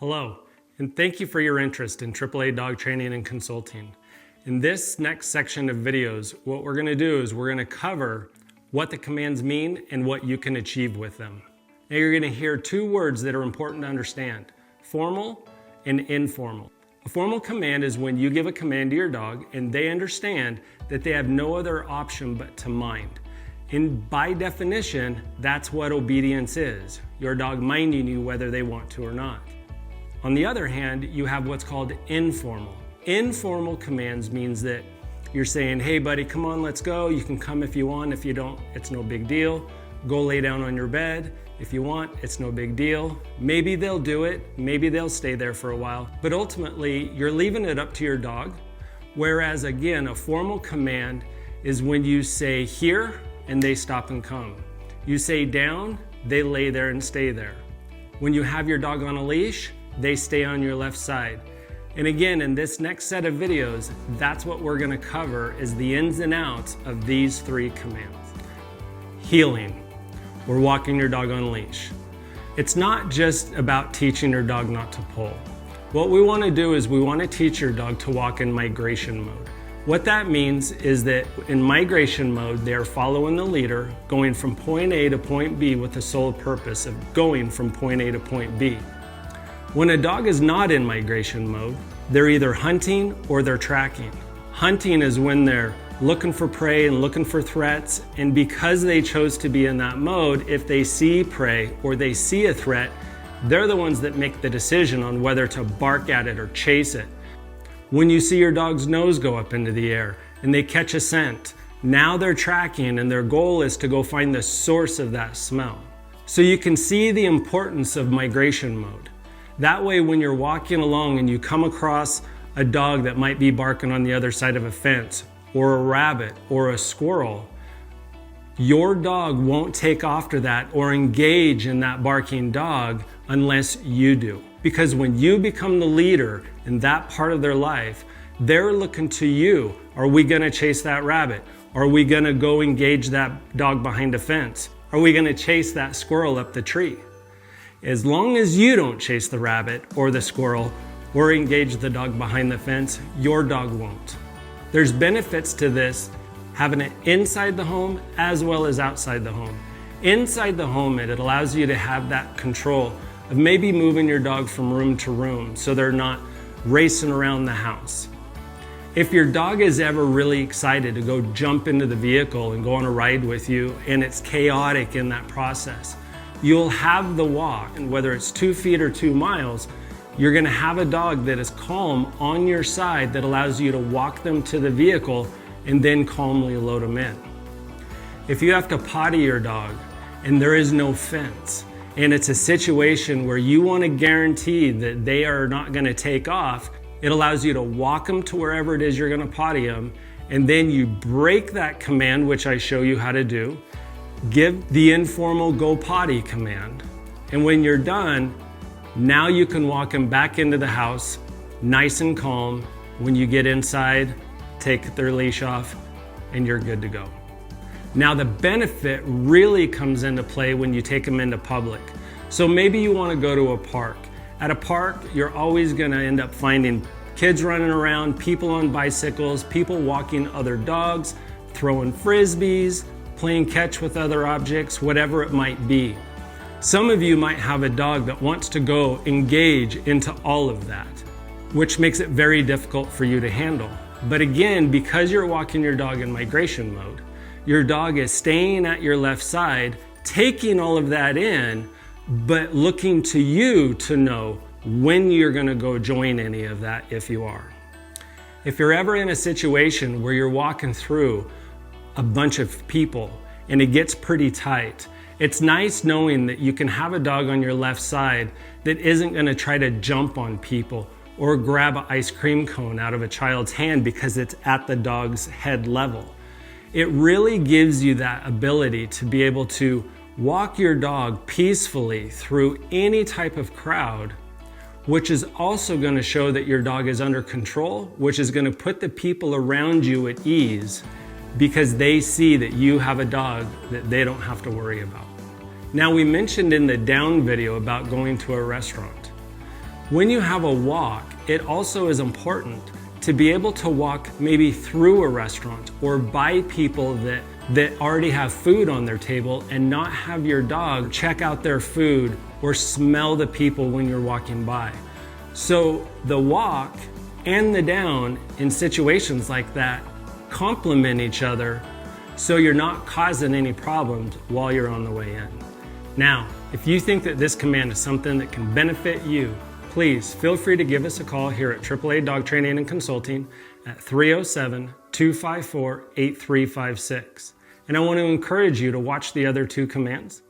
Hello, and thank you for your interest in AAA dog training and consulting. In this next section of videos, what we're going to do is we're going to cover what the commands mean and what you can achieve with them. Now you're going to hear two words that are important to understand: formal and informal. A formal command is when you give a command to your dog and they understand that they have no other option but to mind. And by definition, that's what obedience is: your dog minding you whether they want to or not. On the other hand, you have what's called informal. Informal commands means that you're saying, hey buddy, come on, let's go. You can come if you want. If you don't, it's no big deal. Go lay down on your bed. If you want, it's no big deal. Maybe they'll do it. Maybe they'll stay there for a while. But ultimately, you're leaving it up to your dog. Whereas again, a formal command is when you say here and they stop and come. You say down, they lay there and stay there. When you have your dog on a leash, they stay on your left side. And again, in this next set of videos, that's what we're going to cover, is the ins and outs of these three commands. Heeling, or walking your dog on a leash. It's not just about teaching your dog not to pull. What we want to do is we want to teach your dog to walk in migration mode. What that means is that in migration mode, they're following the leader, going from point A to point B with the sole purpose of going from point A to point B. When a dog is not in migration mode, they're either hunting or they're tracking. Hunting is when they're looking for prey and looking for threats, and because they chose to be in that mode, if they see prey or they see a threat, they're the ones that make the decision on whether to bark at it or chase it. When you see your dog's nose go up into the air and they catch a scent, now they're tracking and their goal is to go find the source of that smell. So you can see the importance of migration mode. That way, when you're walking along and you come across a dog that might be barking on the other side of a fence, or a rabbit, or a squirrel, your dog won't take after that or engage in that barking dog unless you do. Because when you become the leader in that part of their life, they're looking to you. Are we gonna chase that rabbit? Are we gonna go engage that dog behind a fence? Are we gonna chase that squirrel up the tree? As long as you don't chase the rabbit or the squirrel or engage the dog behind the fence, your dog won't. There's benefits to this, having it inside the home as well as outside the home. Inside the home, it allows you to have that control of maybe moving your dog from room to room so they're not racing around the house. If your dog is ever really excited to go jump into the vehicle and go on a ride with you and it's chaotic in that process, you'll have the walk, and whether it's 2 feet or 2 miles, you're gonna have a dog that is calm on your side that allows you to walk them to the vehicle and then calmly load them in. If you have to potty your dog and there is no fence, and it's a situation where you want to guarantee that they are not going to take off, it allows you to walk them to wherever it is you're going to potty them, and then you break that command, which I show you how to do. Give the informal go potty command, and when you're done, now you can walk them back into the house nice and calm. When you get inside, take their leash off, and you're good to go. Now the benefit really comes into play when you take them into public. So maybe you want to go to a park. At a park, you're always going to end up finding kids running around, people on bicycles, people walking other dogs, throwing frisbees, playing catch with other objects, whatever it might be. Some of you might have a dog that wants to go engage into all of that, which makes it very difficult for you to handle. But again, because you're walking your dog in migration mode, your dog is staying at your left side, taking all of that in, but looking to you to know when you're gonna go join any of that if you are. If you're ever in a situation where you're walking through a bunch of people and it gets pretty tight, it's nice knowing that you can have a dog on your left side that isn't gonna try to jump on people or grab an ice cream cone out of a child's hand because it's at the dog's head level. It really gives you that ability to be able to walk your dog peacefully through any type of crowd, which is also going to show that your dog is under control, which is going to put the people around you at ease because they see that you have a dog that they don't have to worry about. Now, we mentioned in the down video about going to a restaurant. When you have a walk, it also is important to be able to walk maybe through a restaurant or by people that already have food on their table and not have your dog check out their food or smell the people when you're walking by. So the walk and the down in situations like that complement each other so you're not causing any problems while you're on the way in. Now, if you think that this command is something that can benefit you, please feel free to give us a call here at AAA Dog Training and Consulting at 307-254-8356. And I want to encourage you to watch the other two commands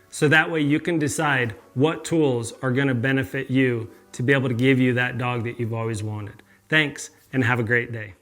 so that way you can decide what tools are going to benefit you to be able to give you that dog that you've always wanted. Thanks, and have a great day.